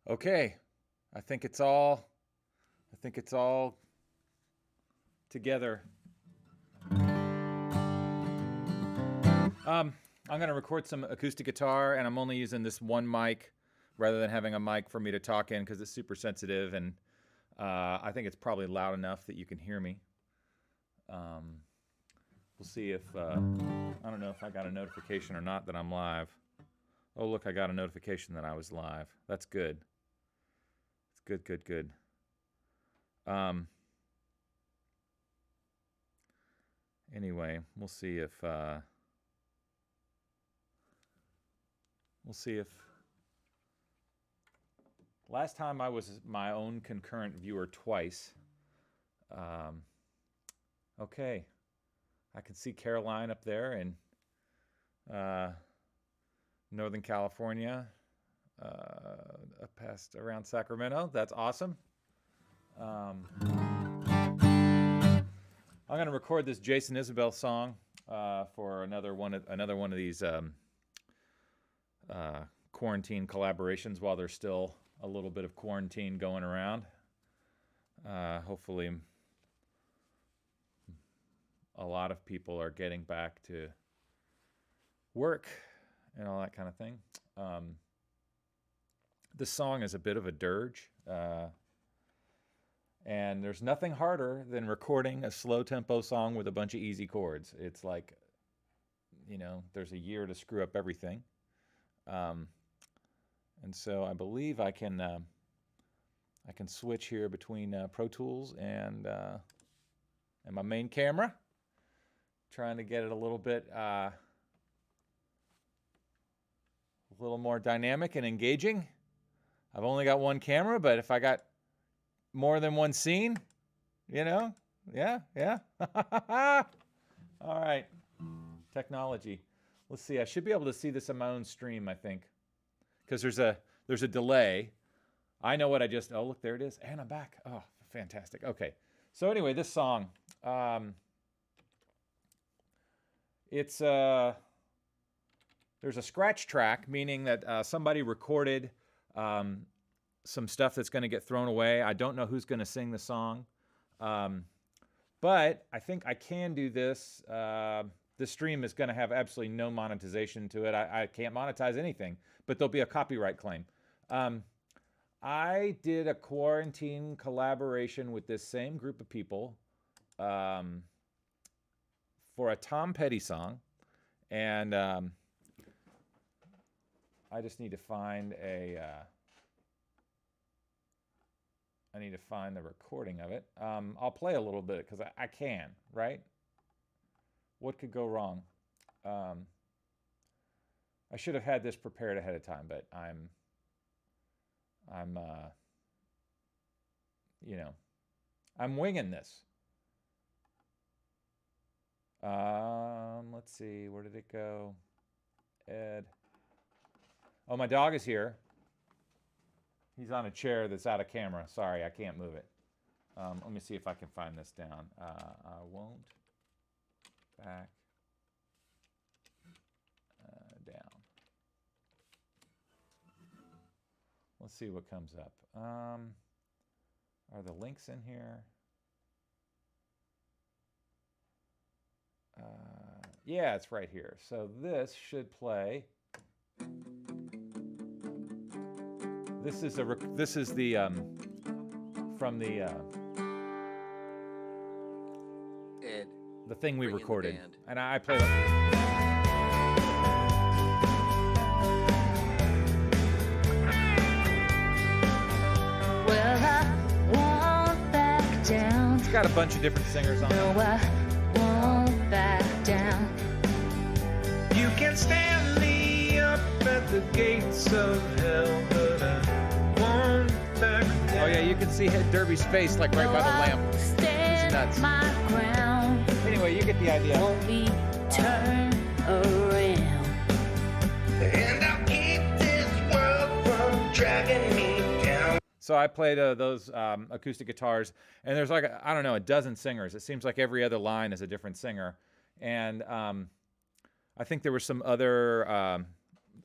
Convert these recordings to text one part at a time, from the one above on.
Okay, I think it's all together. I'm gonna record some acoustic guitar, and I'm only using this one mic rather than having a mic for me to talk in because it's super sensitive, and I think it's probably loud enough that you can hear me. We'll see if I don't know if I got a notification or not that I'm live. Oh, look, I got a notification that I was live. That's good. It's good. Anyway, we'll see if last time I was my own concurrent viewer twice. Okay, I can see Caroline up there in Northern California, past around Sacramento. That's awesome. I'm going to record this Jason Isbell song for another one of these quarantine collaborations while there's still a little bit of quarantine going around. Hopefully a lot of people are getting back to work and all that kind of thing. This song is a bit of a dirge. And there's nothing harder than recording a slow tempo song with a bunch of easy chords. It's like, there's a year to screw up everything. And so I believe I can switch here between Pro Tools and my main camera, trying to get it a little more dynamic and engaging. I've only got one camera, but if I got more than one scene, yeah. All right, technology. Let's see. I should be able to see this on my own stream, I think, because there's a delay. I know what I just. Oh, look, there it is, and I'm back. Oh, fantastic. Okay. So anyway, this song. It's there's a scratch track, meaning that somebody recorded some stuff that's going to get thrown away. I don't know who's going to sing the song, but I think I can do this. This stream is going to have absolutely no monetization to it. I can't monetize anything, but there'll be a copyright claim. I did a quarantine collaboration with this same group of people for a Tom Petty song, and I just need to find I need to find the recording of it. I'll play a little bit because I can, right? What could go wrong? I should have had this prepared ahead of time, but I'm winging this. Let's see, where did it go? Ed. Oh, my dog is here. He's on a chair that's out of camera. Sorry, I can't move it. Let me see if I can find this down. I won't back down. Let's see what comes up. Are the links in here? Yeah, it's right here. So this should play. This is the from the Ed, the thing we bring in the recorded, band. and I played it. Well, I won't back down. It's got a bunch of different singers on No, it. I won't back down. You can stand me up at the gates of hell, but I won't back down. Oh yeah, you can see Derby's face like right No, by the I'll lamp. stand nuts. my ground. Anyway, you get the idea. Won't be turned around. And I'll keep this world from dragging me down. So I played those acoustic guitars, and there's like, I don't know, a dozen singers. It seems like every other line is a different singer. And I think there were some other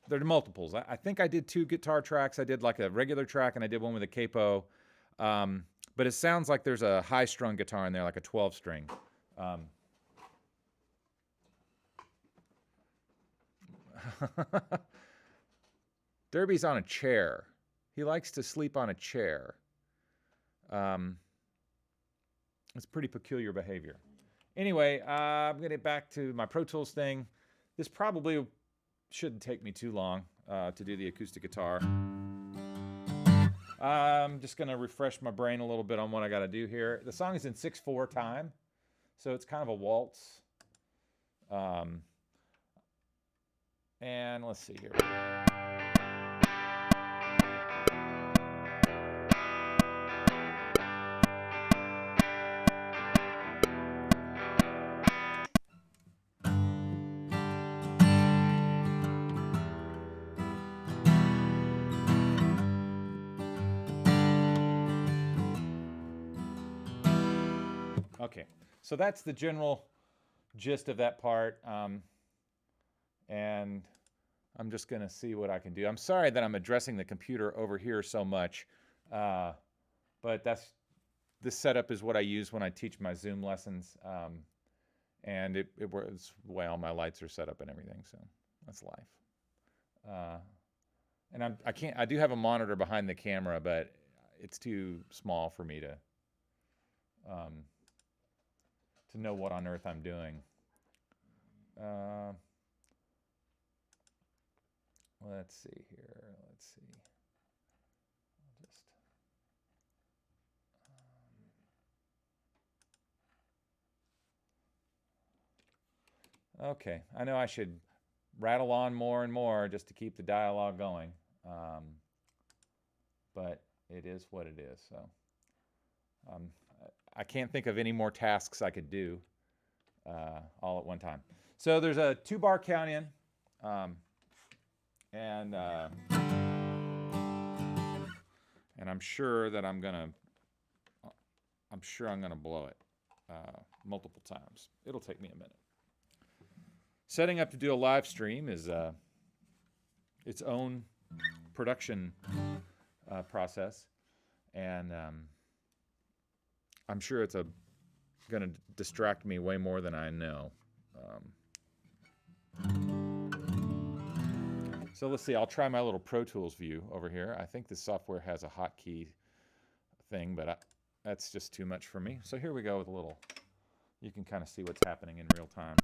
There are multiples. I think I did 2 guitar tracks. I did like a regular track, and I did one with a capo. But it sounds like there's a high-strung guitar in there, like a 12-string. Derby's on a chair. He likes to sleep on a chair. It's pretty peculiar behavior. Anyway, I'm going to get back to my Pro Tools thing. This probably shouldn't take me too long to do the acoustic guitar. I'm just going to refresh my brain a little bit on what I got to do here. The song is in 6/4 time, so it's kind of a waltz. And let's see here. Okay, so that's the general gist of that part, and I'm just going to see what I can do. I'm sorry that I'm addressing the computer over here so much, but this setup is what I use when I teach my Zoom lessons, and it works the way all my lights are set up and everything, so that's life. And I do have a monitor behind the camera, but it's too small for me to know what on earth I'm doing. Let's see here. Let's see. Okay, I know I should rattle on more and more just to keep the dialogue going, but it is what it is. So I can't think of any more tasks I could do all at one time. So there's a 2-bar count in, and I'm sure that I'm gonna blow it multiple times. It'll take me a minute. Setting up to do a live stream is its own production process, and I'm sure it's going to distract me way more than I know. So let's see. I'll try my little Pro Tools view over here. I think this software has a hotkey thing, but that's just too much for me. So here we go with a little. You can kind of see what's happening in real time.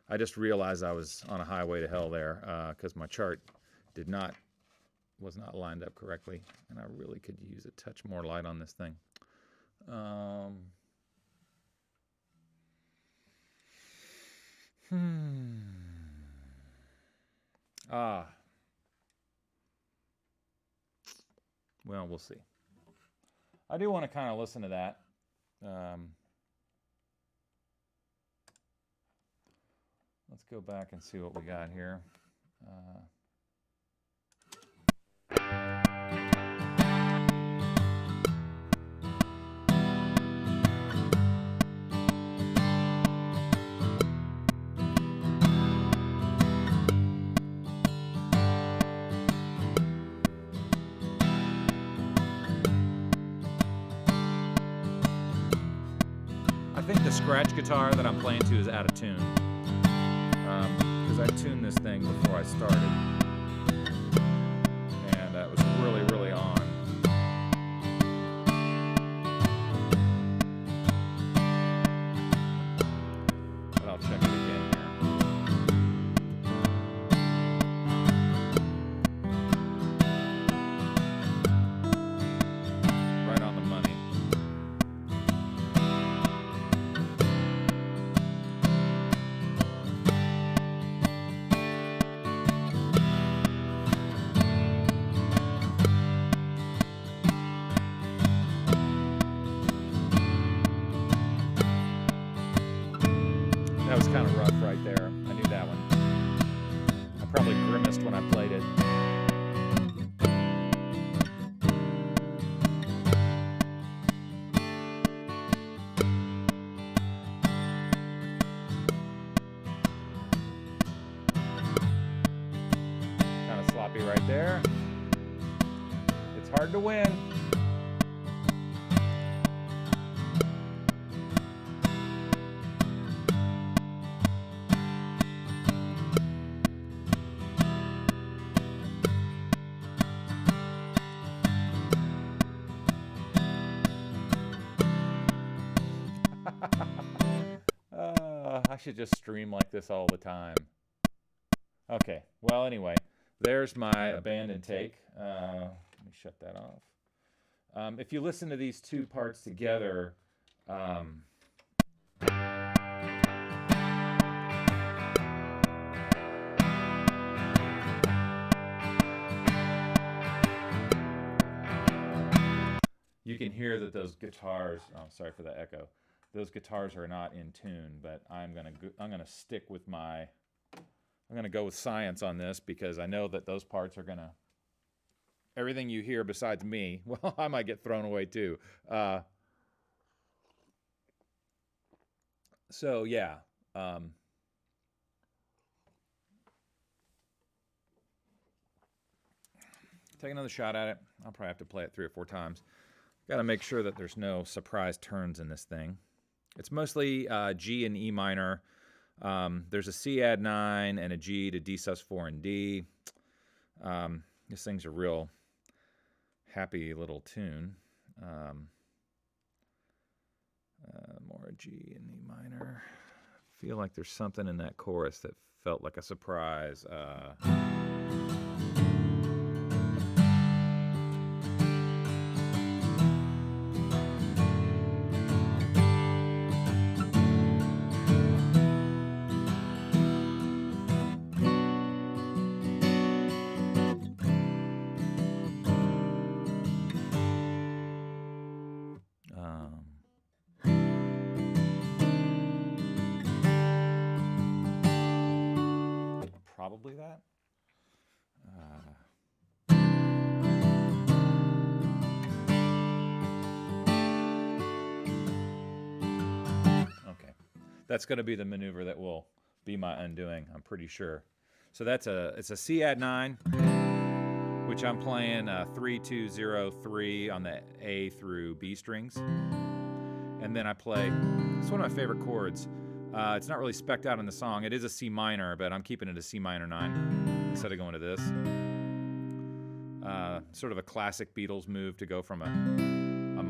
I just realized I was on a highway to hell there because my chart was not lined up correctly, and I really could use a touch more light on this thing. Well, we'll see. I do want to kind of listen to that. Let's go back and see what we got here. I think the scratch guitar that I'm playing to is out of tune. Because I tuned this thing before I started. And it was really, really on. But I'll check it again here. Right on the money. That was kind of rough right there. I knew that one. I probably grimaced when I played it. Kind of sloppy right there. It's hard to win. I should just stream like this all the time. Okay, well, anyway, there's my abandoned take. Let me shut that off. If you listen to these two parts together, you can hear that those guitars, oh, sorry for the echo. Those guitars are not in tune, but I'm gonna stick with I'm gonna go with science on this because I know that those parts are gonna, everything you hear besides me, well, I might get thrown away too. So yeah, take another shot at it. I'll probably have to play it 3 or 4 times. Got to make sure that there's no surprise turns in this thing. It's mostly G and E minor. There's a C add 9 and a G to D sus4 and D. This thing's a real happy little tune. More G and E minor. I feel like there's something in that chorus that felt like a surprise. Probably that. Okay, that's going to be the maneuver that will be my undoing, I'm pretty sure. So it's a C add 9, which I'm playing 3, 2, 0, 3 on the A through B strings, and then I play. It's one of my favorite chords. It's not really spec'd out in the song. It is a C minor, but I'm keeping it a C minor 9 instead of going to this. Sort of a classic Beatles move to go from a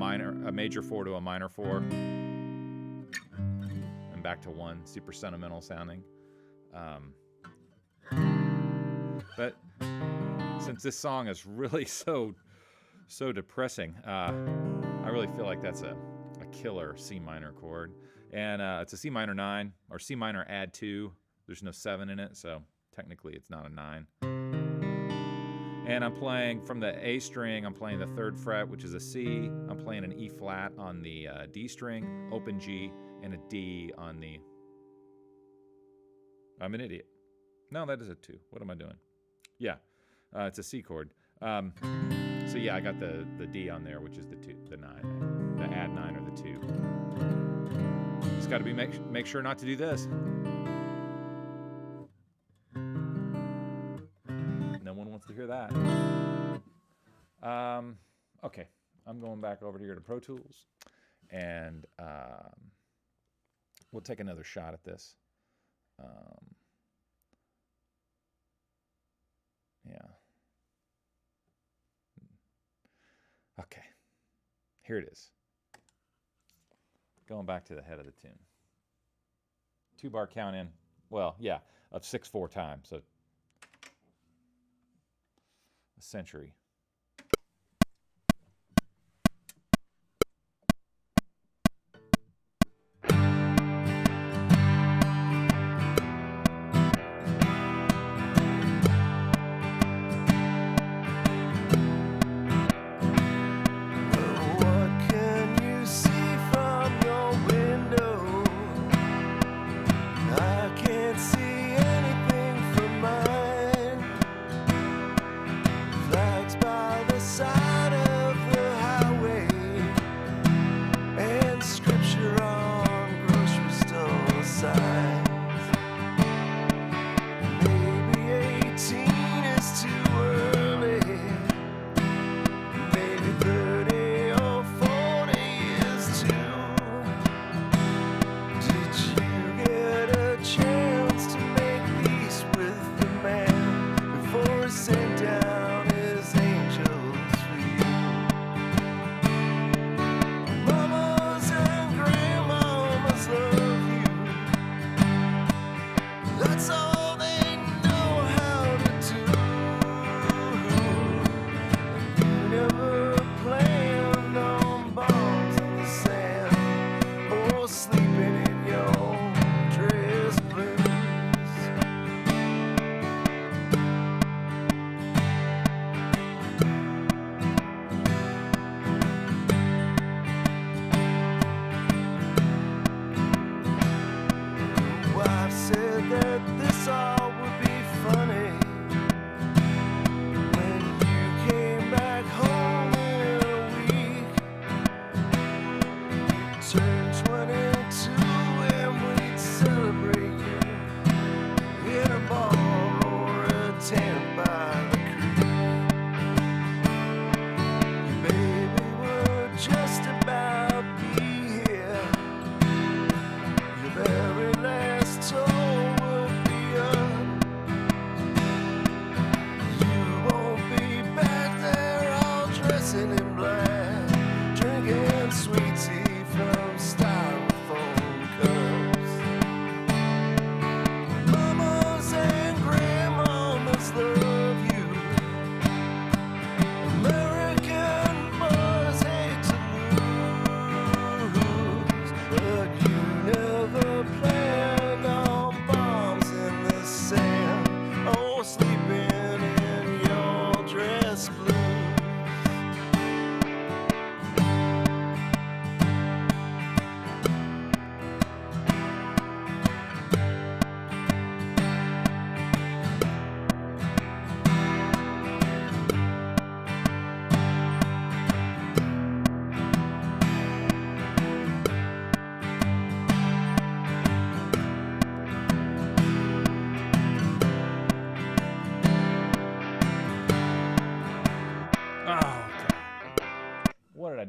major 4 to a minor 4, and back to 1. Super sentimental sounding. But since this song is really so depressing, I really feel like that's a killer C minor chord. And it's a C minor 9, or C minor add 2. There's no 7 in it, so technically it's not a 9. And I'm playing from the A string, I'm playing the 3rd fret, which is a C. I'm playing an E flat on the D string, open G, and a D on the... I'm an idiot. No, that is a 2. What am I doing? Yeah, it's a C chord. So yeah, I got the D on there, which is the 2, the 9, the add 9 or the 2. Just got to be make sure not to do this. No one wants to hear that. Okay, I'm going back over here to Pro Tools, and we'll take another shot at this. Yeah. Okay, here it is. Going back to the head of the tune. 2-bar count in, well, yeah, of 6/4 time, so a century.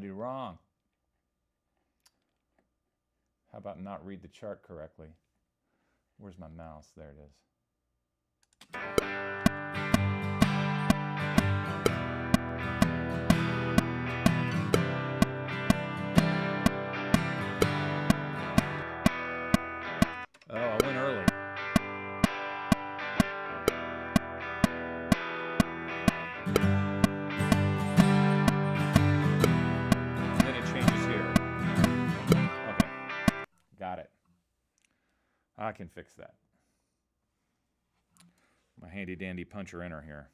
Do wrong? How about not read the chart correctly? Where's my mouse? There it is. Oh, I went early. I can fix that. My handy dandy puncher inner here.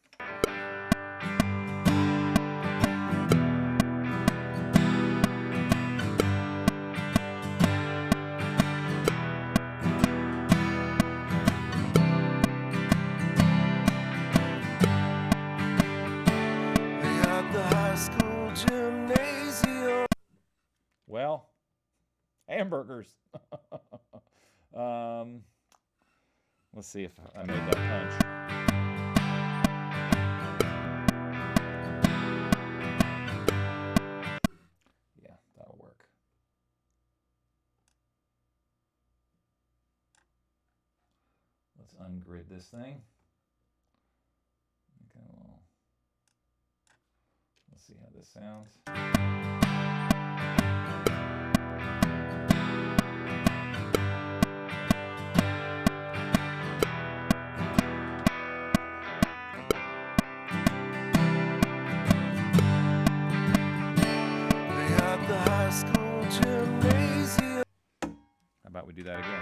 Well, hamburgers. Let's see if I made that punch. Yeah, that'll work. Let's ungrid this thing. Okay, well, let's see how this sounds. How about we do that again?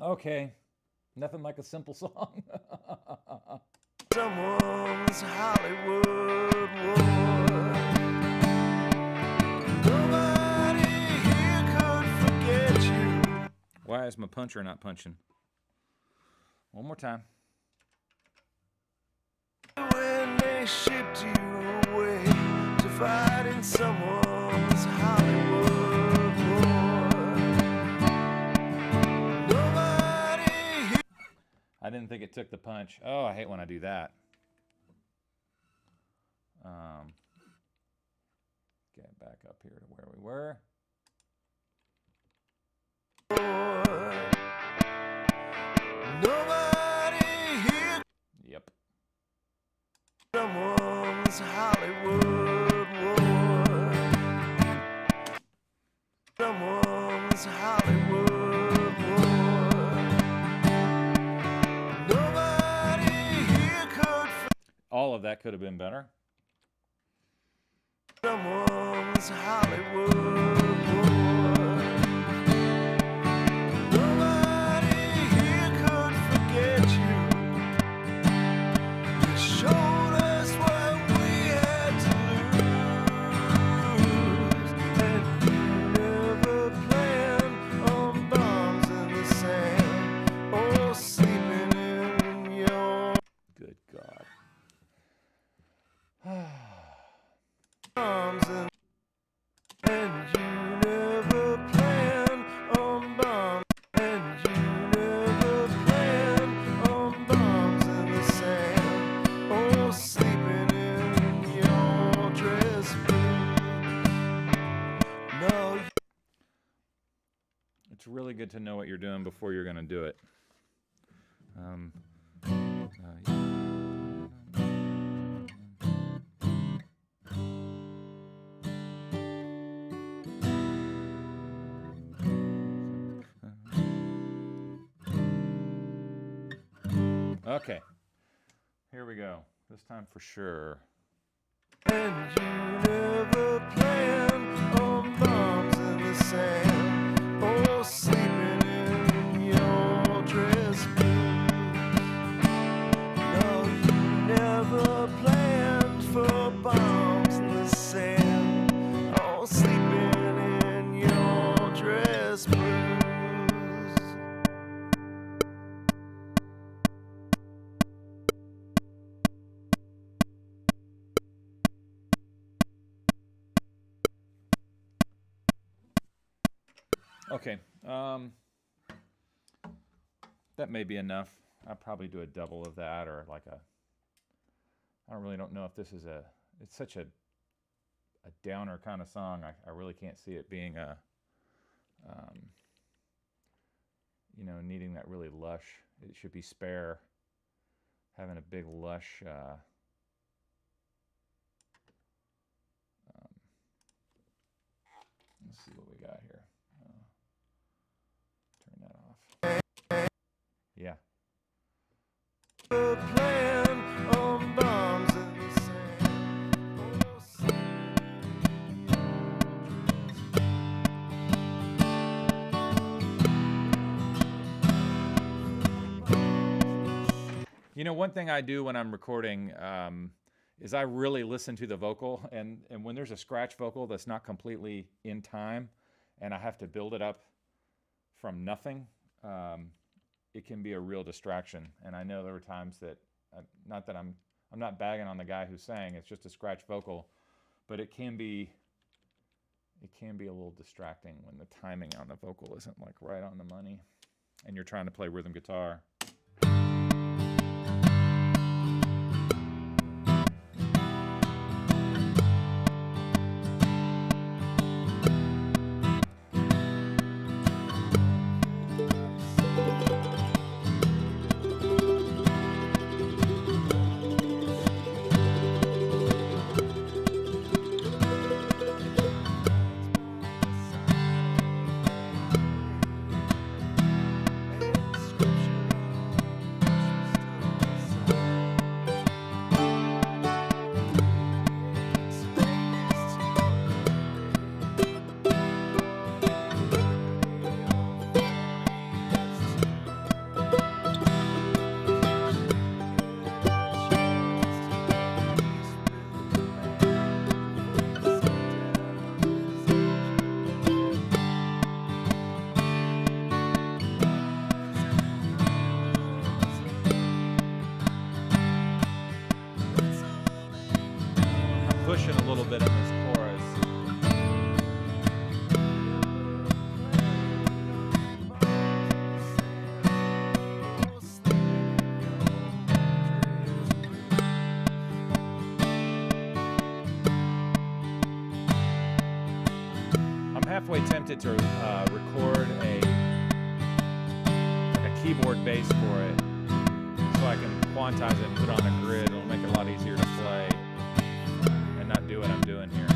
Okay, nothing like a simple song. Someone's Hollywood war. Nobody here could forget you. Why is my puncher not punching? One more time. When they shipped you away to fight in someone's Hollywood war. Nobody here. I didn't think it took the punch. Oh, I hate when I do that. Get back up here to where we were. Nobody here. Yep. Someone's Hollywood war. Someone's Hollywood war. Nobody here could. All of that could have been better. Someone's Hollywood war. Nobody here could forget you. You showed us what we had to lose, and you never planned on bombs in the sand or sleeping in your Good God. arms, and you never planned on bombs, and you never planned on bombs in the sand or sleeping in your dress boots. No, It's really good to know what you're doing before you're going to do it. Okay, here we go. This time for sure. and you never planned on bombs in the sand or sleeping in your dress boots. No, you never planned for bombs in the sand or sleeping Okay. That may be enough. I'll probably do a double of that, or like a, I don't know if this is it's such a downer kind of song. I really can't see it being a, needing that really lush. It should be spare. Having a big lush, let's see what we got here. Turn that off. Yeah. Playing on bombs in the sand. Oh, You know, one thing I do when I'm recording is I really listen to the vocal, and when there's a scratch vocal that's not completely in time, and I have to build it up from nothing, it can be a real distraction. And I know there were times that, not that I'm not bagging on the guy who sang, it's just a scratch vocal, but it can be a little distracting when the timing on the vocal isn't like right on the money, and you're trying to play rhythm guitar. Pushing a little bit in this chorus. I'm halfway tempted to record a keyboard bass for it, so I can quantize it and put it on a grid. It'll make it a lot easier to play. Not do what I'm doing here.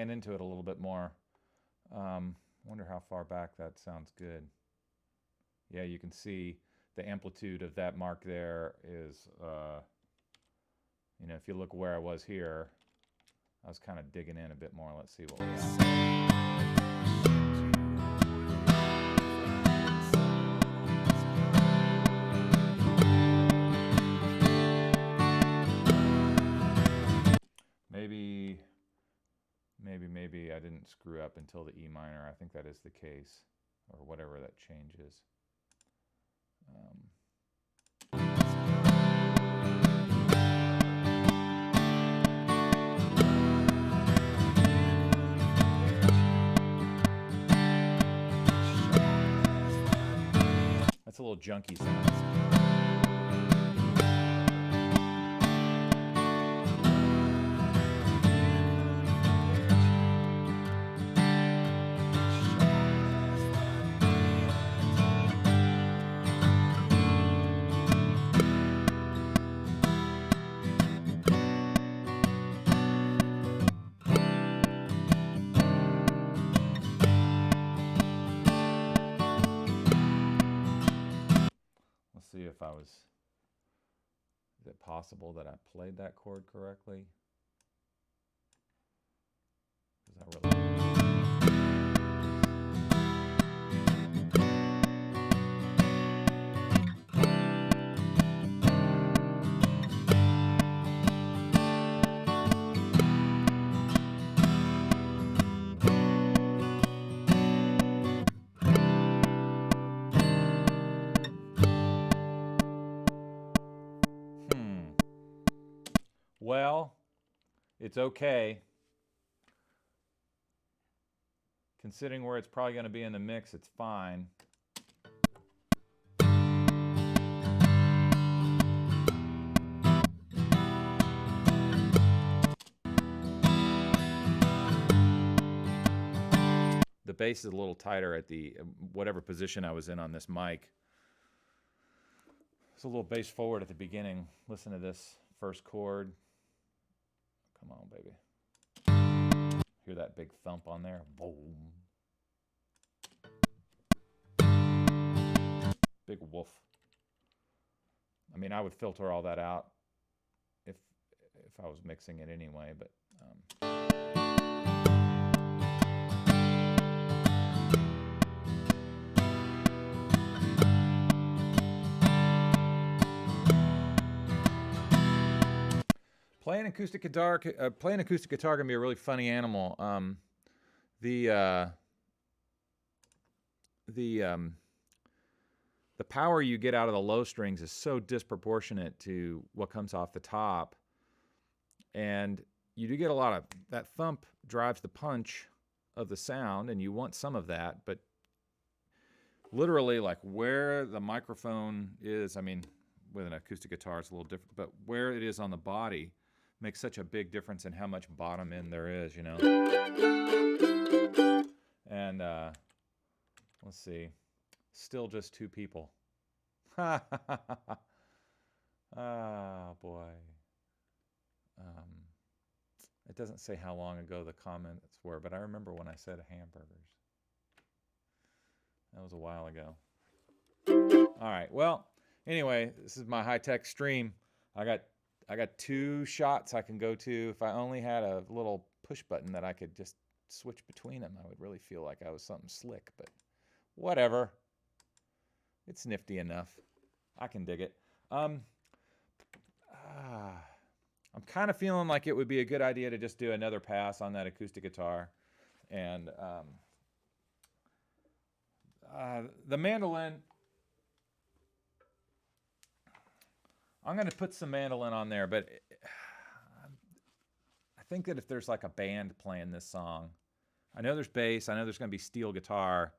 playing into it a little bit more. Wonder how far back that sounds good. Yeah, you can see the amplitude of that mark there is, you know, if you look where I was here, I was kind of digging in a bit more. Let's see what we got. Maybe I didn't screw up until the E minor. I think that is the case, or whatever that change is. That's a little junky sound. See if I was, is it possible that I played that chord correctly? Is that really? Well, it's okay. Considering where it's probably going to be in the mix, it's fine. The bass is a little tighter at the whatever position I was in on this mic. It's a little bass forward at the beginning. Listen to this first chord. Come on, baby. Hear that big thump on there? Boom. Big woof. I mean, I would filter all that out if I was mixing it anyway, but playing acoustic guitar can be a really funny animal. The power you get out of the low strings is so disproportionate to what comes off the top, and you do get a lot of that thump drives the punch of the sound, and you want some of that, but literally like where the microphone is, I mean, with an acoustic guitar it's a little different, but where it is on the body makes such a big difference in how much bottom end there is, you know. And let's see, still just two people. Ah, boy. It doesn't say how long ago the comments were, but I remember when I said hamburgers. That was a while ago. All right, well, anyway, this is my high-tech stream. I got 2 shots I can go to. If I only had a little push button that I could just switch between them, I would really feel like I was something slick, but whatever. It's nifty enough. I can dig it. I'm kind of feeling like it would be a good idea to just do another pass on that acoustic guitar. And the mandolin, I'm going to put some mandolin on there, but I think that if there's like a band playing this song, I know there's bass, I know there's going to be steel guitar.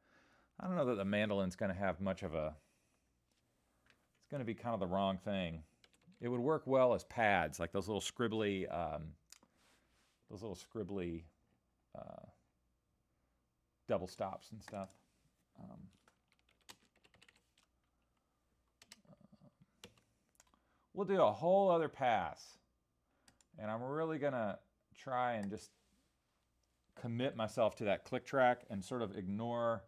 I don't know that the mandolin's going to have much of a, it's going to be kind of the wrong thing. It would work well as pads, like those little scribbly double stops and stuff. We'll do a whole other pass, and I'm really gonna try and just commit myself to that click track and sort of ignore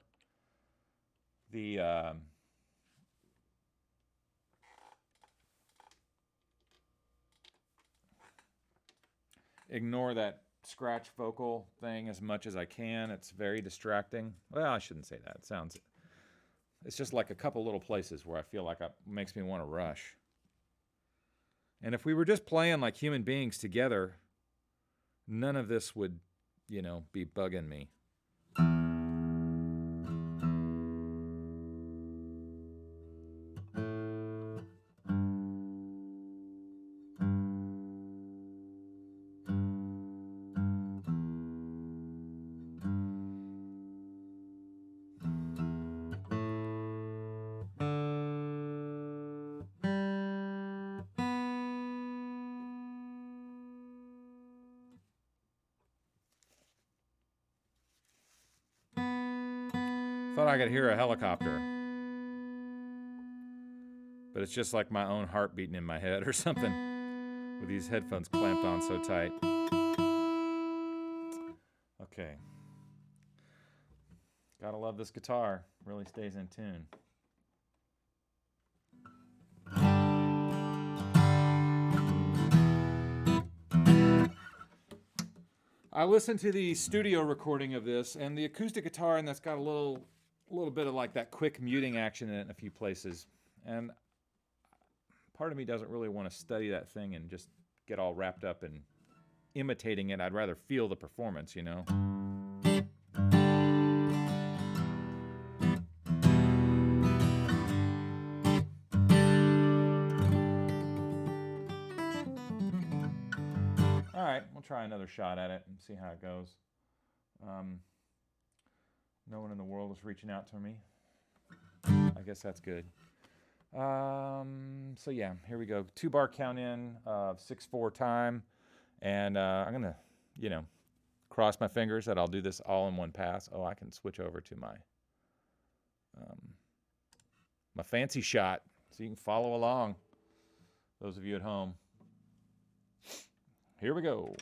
the ignore that scratch vocal thing as much as I can. It's very distracting. Well, I shouldn't say that. It's just like a couple little places where I feel like it makes me want to rush. And if we were just playing like human beings together, none of this would, be bugging me. Thought I could hear a helicopter, but it's just like my own heart beating in my head or something with these headphones clamped on so tight. Okay. Gotta love this guitar. Really stays in tune. I listened to the studio recording of this, and the acoustic guitar, and that's got a little bit of like that quick muting action in it in a few places. And part of me doesn't really want to study that thing and just get all wrapped up in imitating it. I'd rather feel the performance, All right, we'll try another shot at it and see how it goes. No one in the world is reaching out to me. I guess that's good. So yeah, here we go. 2-bar count in of 6/4 time. And I'm going to, cross my fingers that I'll do this all in one pass. Oh, I can switch over to my my fancy shot so you can follow along, those of you at home. Here we go.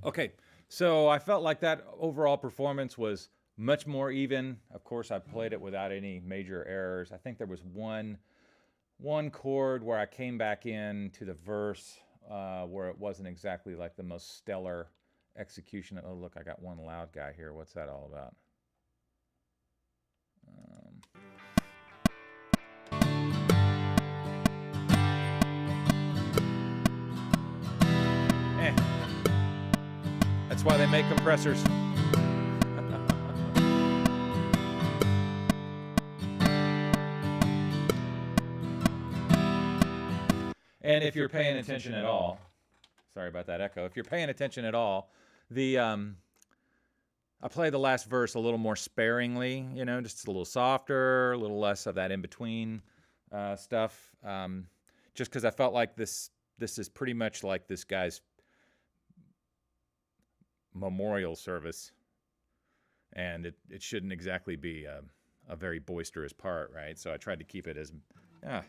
Okay, so I felt like that overall performance was much more even. Of course, I played it without any major errors. I think there was one chord where I came back in to the verse where it wasn't exactly like the most stellar execution. Oh, look, I got one loud guy here. What's that all about? That's why they make compressors. And if you're paying attention at all, sorry about that echo. If you're paying attention at all, I play the last verse a little more sparingly, you know, just a little softer, a little less of that in between stuff. Just because I felt like this is pretty much like this guy's memorial service, and it shouldn't exactly be a very boisterous part, right? So I tried to keep it as,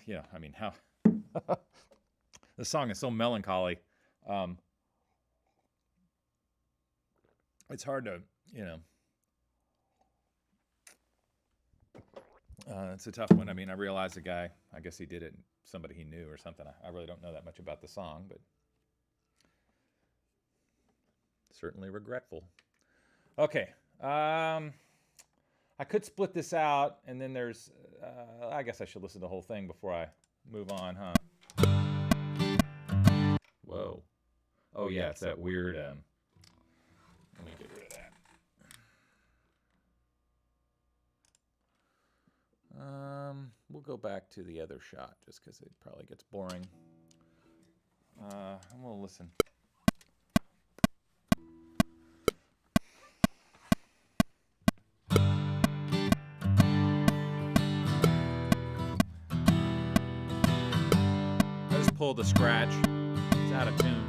you know, I mean, how the song is so melancholy. It's hard to, you know, it's a tough one. I mean, I realized the guy, I guess he did it, somebody he knew or something. I really don't know that much about the song, but certainly regretful. Okay. I could split this out, and then there's, I guess I should listen to the whole thing before I move on, huh? Whoa. Oh, yeah, it's that weird, let me get rid of that. We'll go back to the other shot, just because it probably gets boring. And we'll listen. I just pulled the scratch. It's out of tune.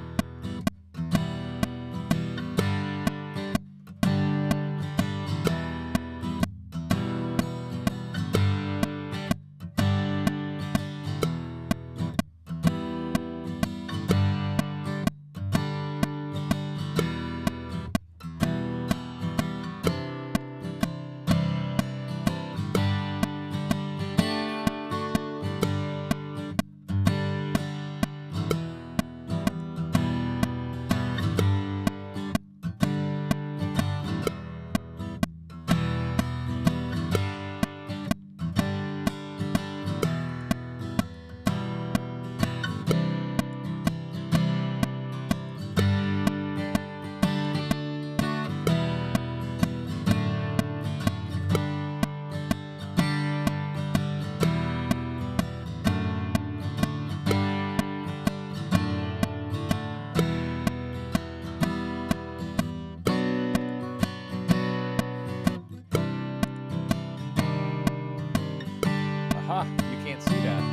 You can't see that.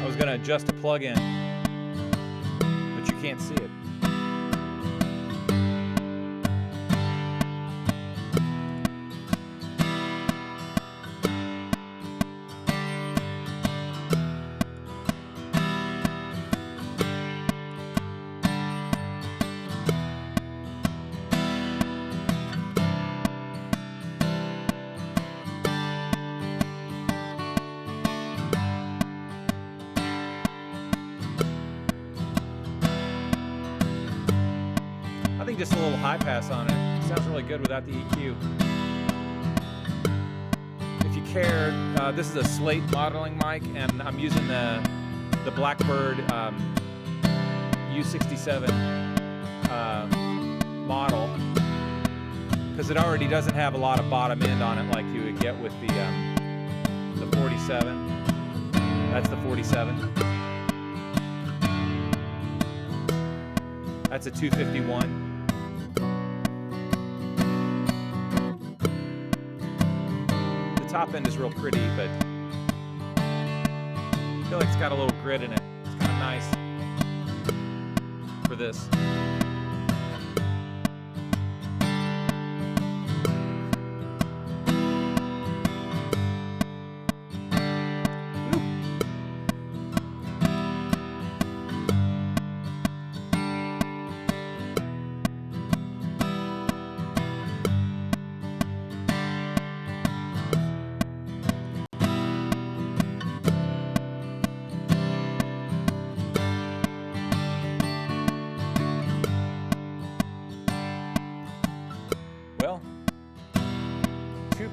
I was gonna adjust a plug-in, but you can't see it. Just a little high pass on it. Sounds really good without the EQ. If you care, this is a Slate modeling mic, and I'm using the Blackbird U67 model because it already doesn't have a lot of bottom end on it like you would get with the 47. That's the 47. That's a 251. Top end is real pretty, but I feel like it's got a little grit in it. It's kind of nice for this. Woo.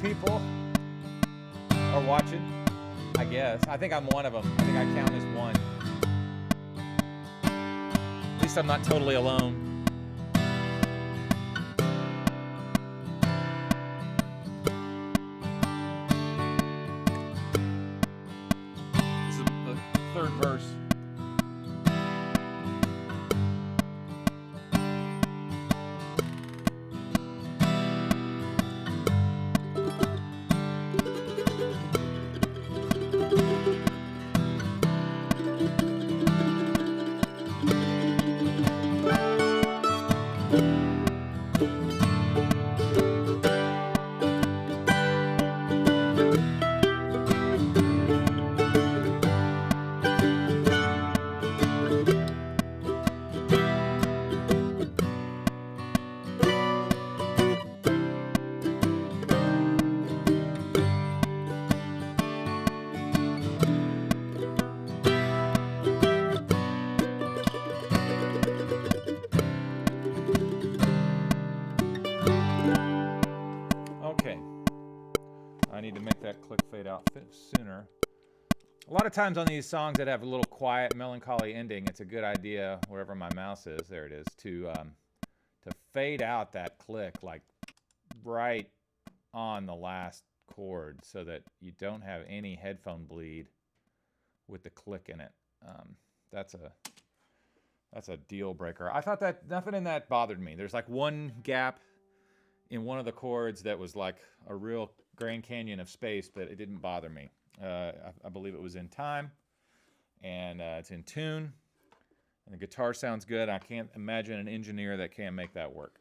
people are watching, I guess. I think I'm one of them. I think I count as one. At least I'm not totally alone. This is the third verse. Okay. I need to make that click fade out sooner. A lot of times on these songs that have a little quiet, melancholy ending, it's a good idea, wherever my mouse is, there it is, to fade out that click like right on the last chord so that you don't have any headphone bleed with the click in it. That's a deal breaker. I thought that nothing in that bothered me. There's like one gap in one of the chords that was like a real Grand Canyon of space, but it didn't bother me. I believe it was in time, and it's in tune, and the guitar sounds good. I can't imagine an engineer that can't make that work.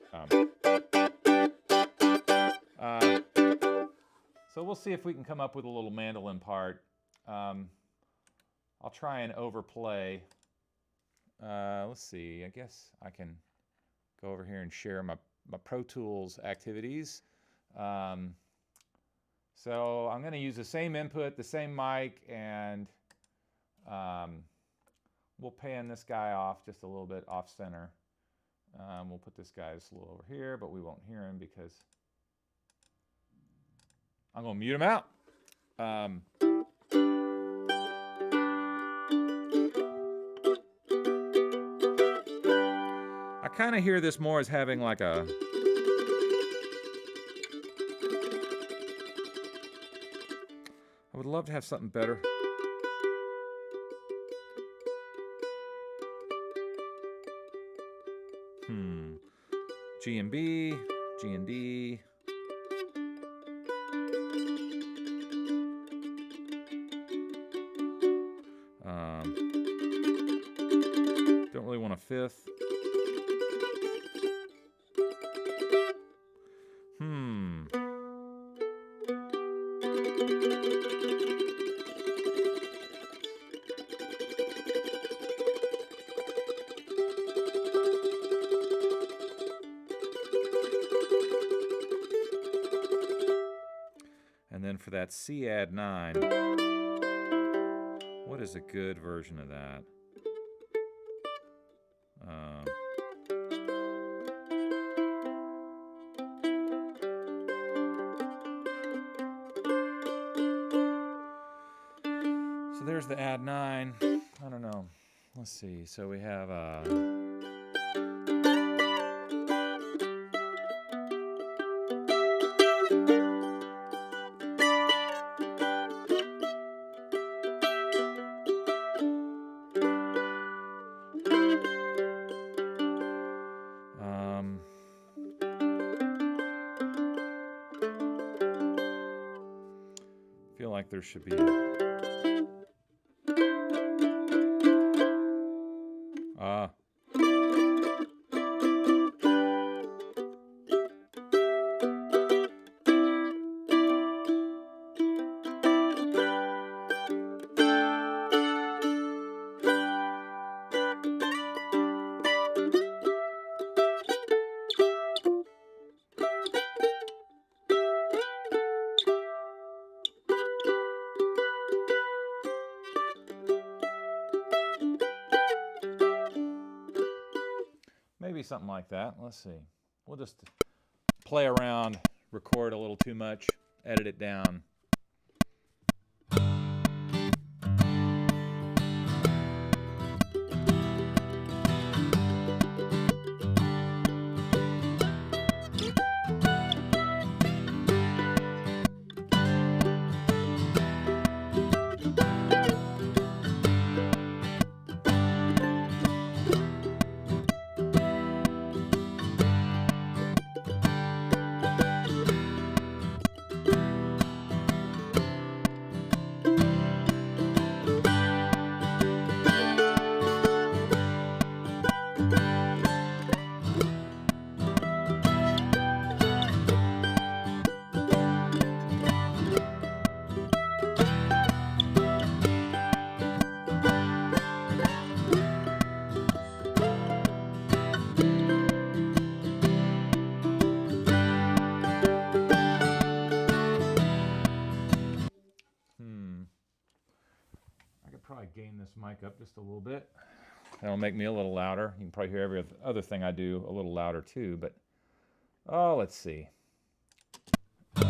So we'll see if we can come up with a little mandolin part. I'll try and overplay. Let's see, I guess I can go over here and share my Pro Tools activities. So I'm going to use the same input, the same mic, and we'll pan this guy off just a little bit off center. We'll put this guy just a little over here, but we won't hear him because I'm going to mute him out. I kind of hear this more as having like a... I would love to have something better. G and B, G and D. Don't really want a fifth. And then for that C add 9, what is a good version of that? So there's the add 9. I don't know. Let's see. So we have feel like there should be maybe something like that. Let's see. We'll just play around, record a little too much, edit it down. Probably gain this mic up just a little bit. That'll make me a little louder. You can probably hear every other thing I do a little louder too, but oh, let's see. So,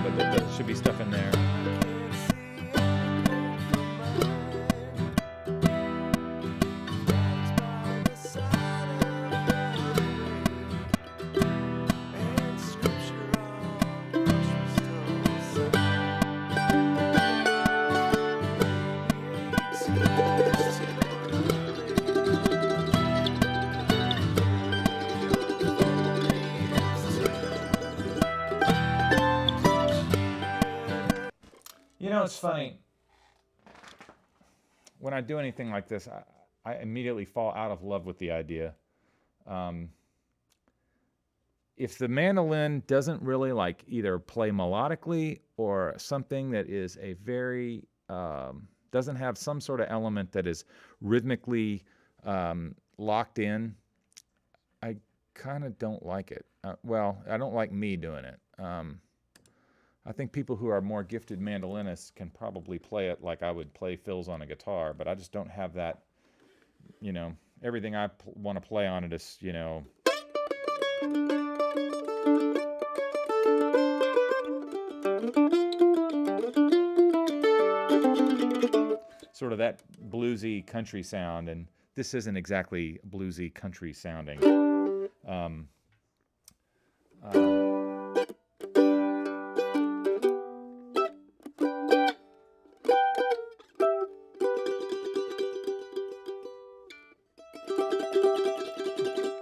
but there should be stuff in there. You know, it's funny. When I do anything like this, I immediately fall out of love with the idea. If the mandolin doesn't really like either play melodically or something that is a very, doesn't have some sort of element that is rhythmically locked in, I kind of don't like it. Well, I don't like me doing it. I think people who are more gifted mandolinists can probably play it like I would play fills on a guitar, but I just don't have that, you know, everything I want to play on it is, you know, sort of that bluesy country sound, and this isn't exactly bluesy country sounding.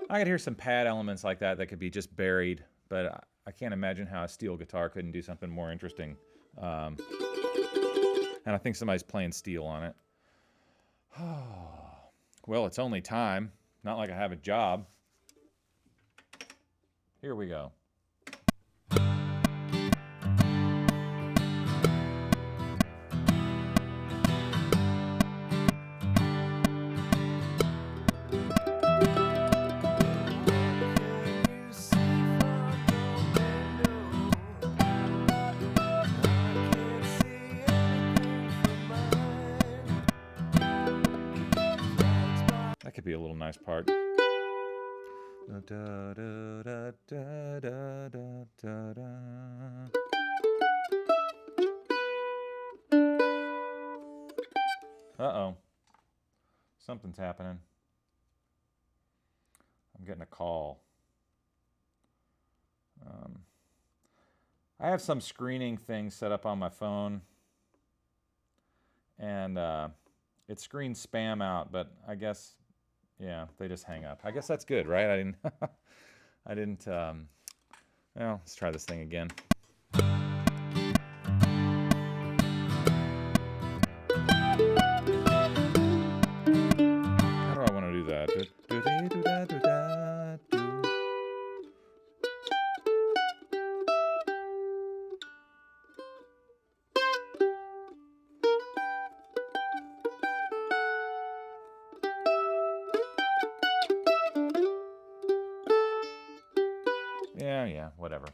I could hear some pad elements like that that could be just buried, but I can't imagine how a steel guitar couldn't do something more interesting. And I think somebody's playing steel on it. Well, it's only time. Not like I have a job. Here we go. That could be a little nice part. Uh-oh. Something's happening. I'm getting a call. I have some screening thing set up on my phone, and it screens spam out, but I guess, yeah, they just hang up. I guess that's good, right? I didn't, well, let's try this thing again. How do I want to do that? Yeah, whatever.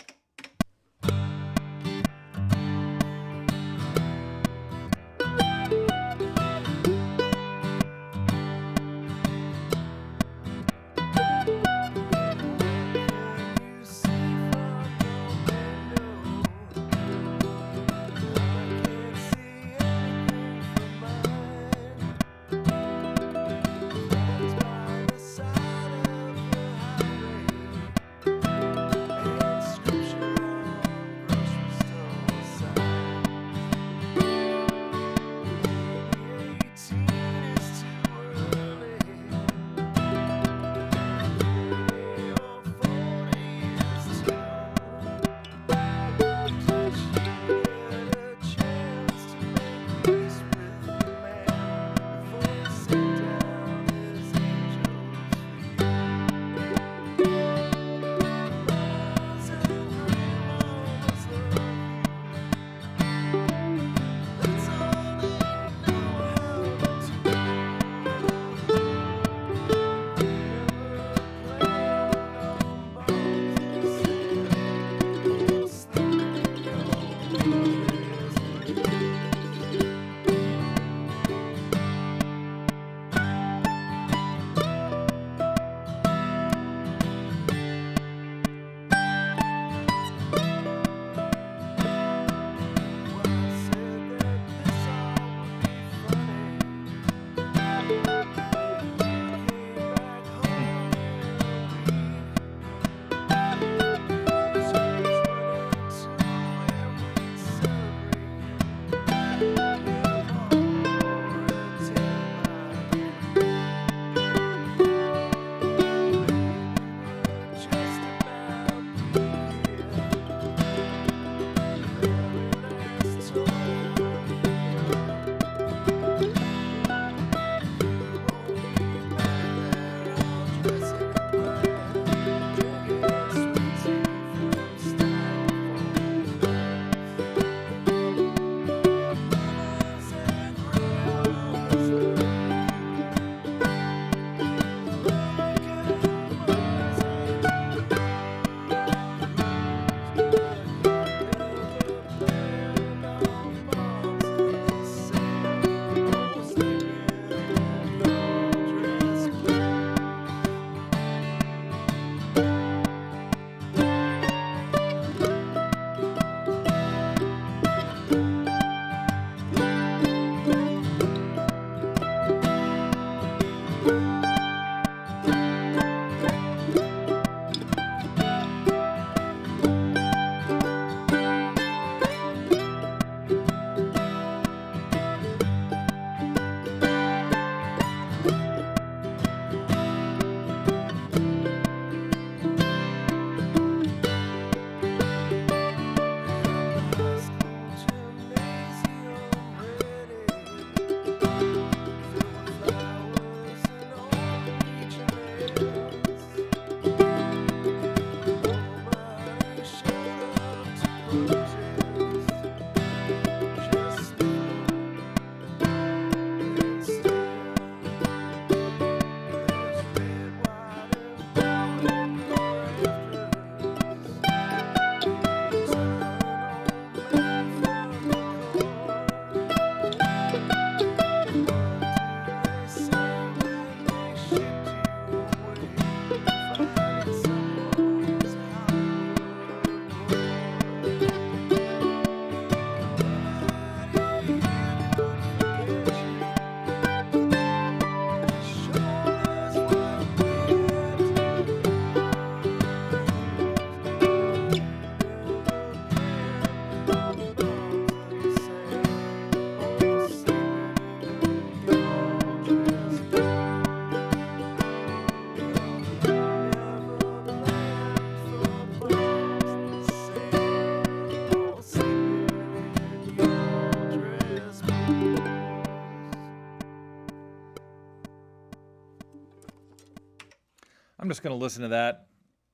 I'm just going to listen to that.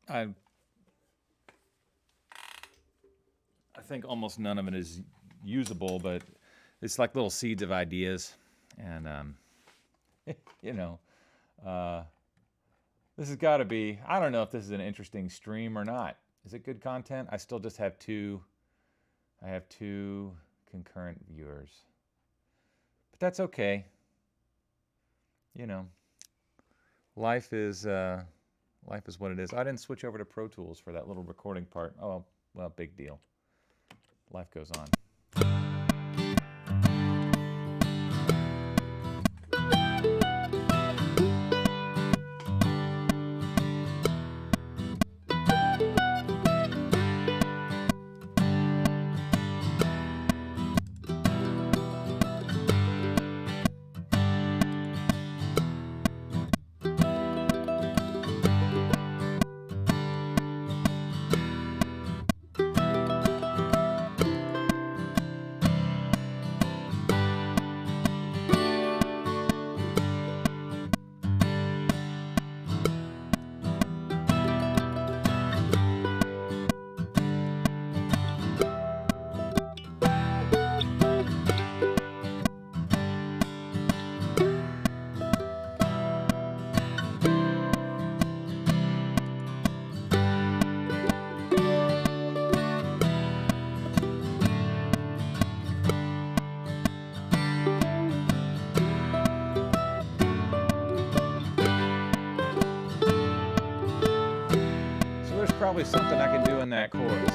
I think almost none of it is usable, but it's like little seeds of ideas. And, you know, this has got to be, I don't know if this is an interesting stream or not. Is it good content? I still just have two concurrent viewers. But that's okay. You know, life is what it is. I didn't switch over to Pro Tools for that little recording part. Oh, well, big deal. Life goes on. Probably something I can do in that chorus.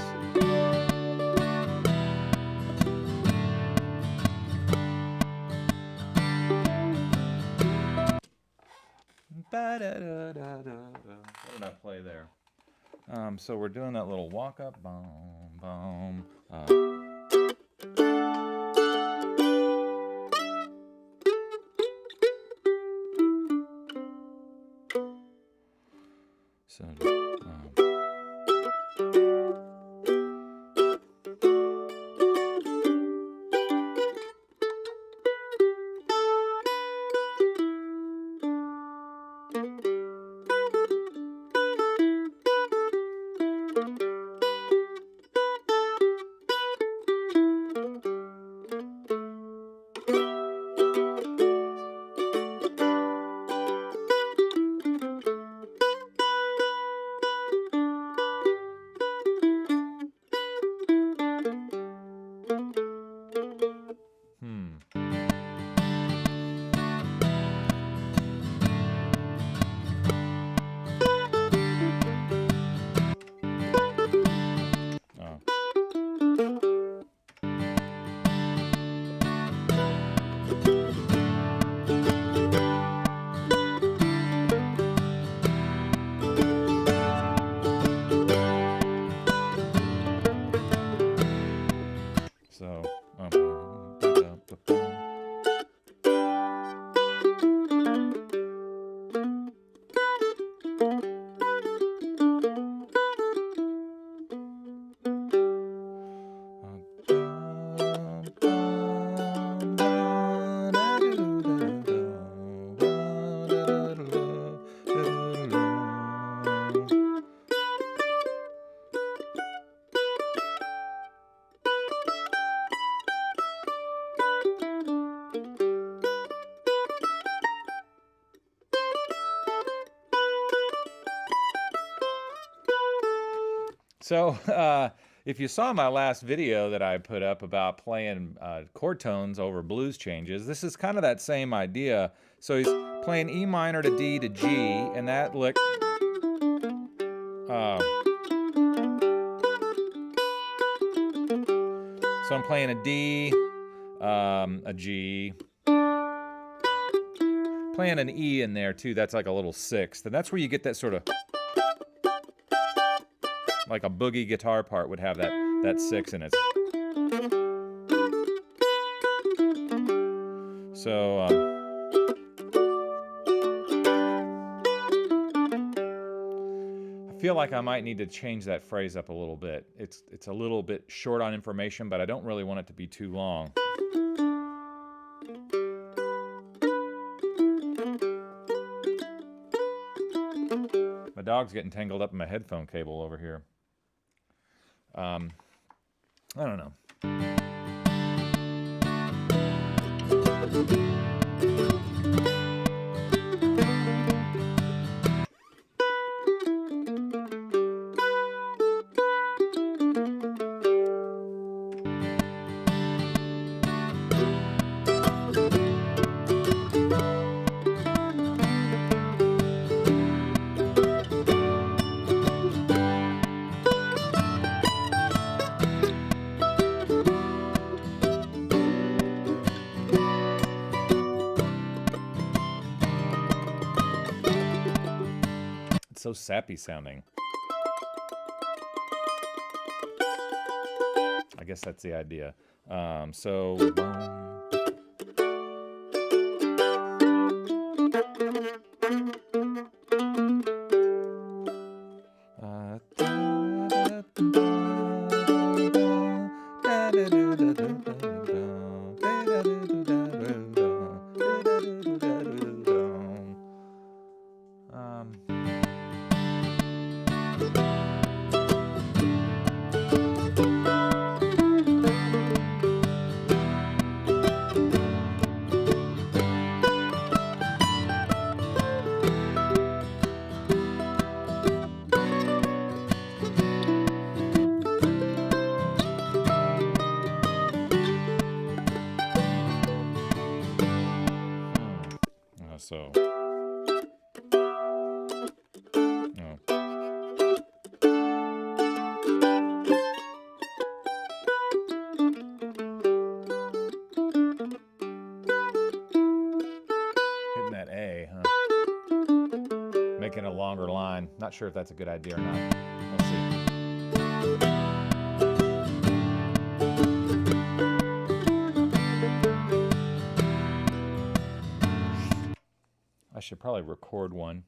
What did I play there? So we're doing that little walk up, boom, boom. So. So if you saw my last video that I put up about playing chord tones over blues changes, this is kind of that same idea. So he's playing E minor to D to G, and that lick. So I'm playing a D, a G, playing an E in there too. That's like a little sixth, and that's where you get that sort of. Like a boogie guitar part would have that six in it. So I feel like I might need to change that phrase up a little bit. It's a little bit short on information, but I don't really want it to be too long. dog's getting tangled up in my headphone cable over here. I don't know. So sappy sounding. I guess that's the idea. So. Hitting that A, huh? Making a longer line. Not sure if that's a good idea or not. We'll see. I should probably record one.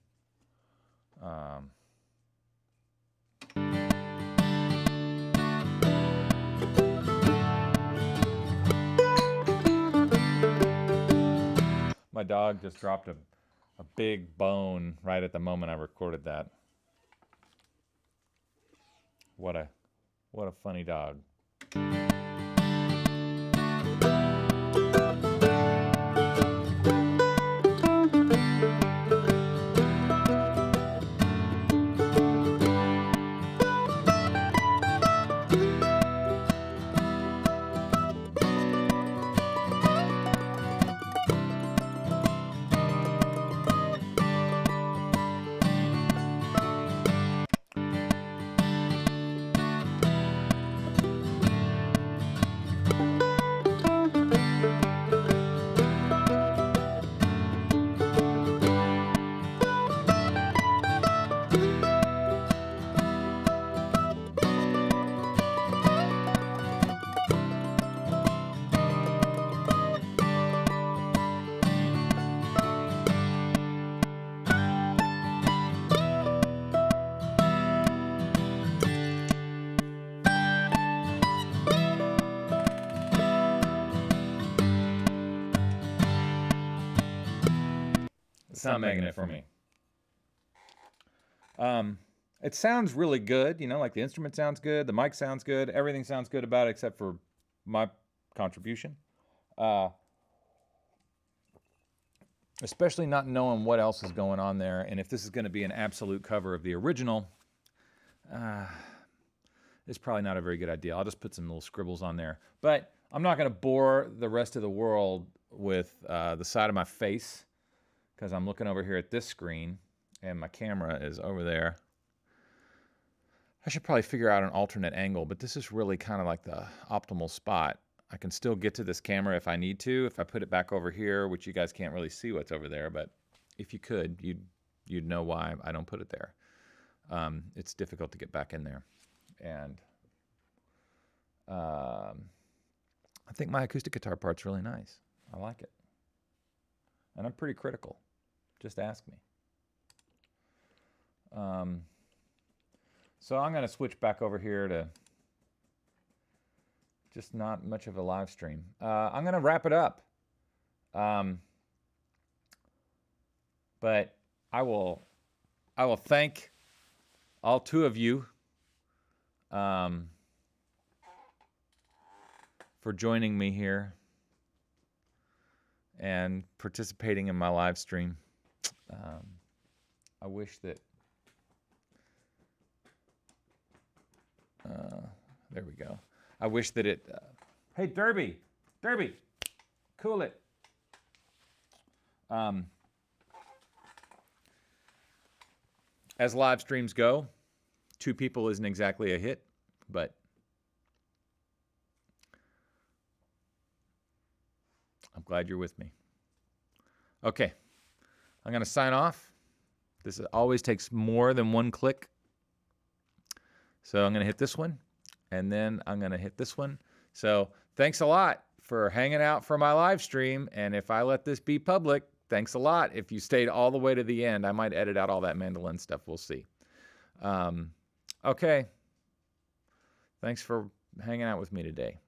My dog just dropped a big bone right at the moment I recorded that. What a funny dog. It's not making it for me. It sounds really good, you know, like the instrument sounds good, the mic sounds good, everything sounds good about it except for my contribution. Especially not knowing what else is going on there, and if this is going to be an absolute cover of the original, it's probably not a very good idea. I'll just put some little scribbles on there. But I'm not going to bore the rest of the world with the side of my face, because I'm looking over here at this screen, and my camera is over there. I should probably figure out an alternate angle, but this is really kind of like the optimal spot. I can still get to this camera if I need to, if I put it back over here, which you guys can't really see what's over there, but if you could, you'd know why I don't put it there. It's difficult to get back in there. And I think my acoustic guitar part's really nice. I like it. And I'm pretty critical. Just ask me. So I'm going to switch back over here to just not much of a live stream. I'm going to wrap it up. But I will thank all two of you for joining me here and participating in my live stream. I wish that there we go. I wish that it hey Derby, cool it. As live streams go, 2 people isn't exactly a hit, but I'm glad you're with me. Okay, I'm going to sign off. This always takes more than one click. So I'm going to hit this one, and then I'm going to hit this one. So thanks a lot for hanging out for my live stream, and if I let this be public, thanks a lot. If you stayed all the way to the end, I might edit out all that mandolin stuff. We'll see. Okay. Thanks for hanging out with me today.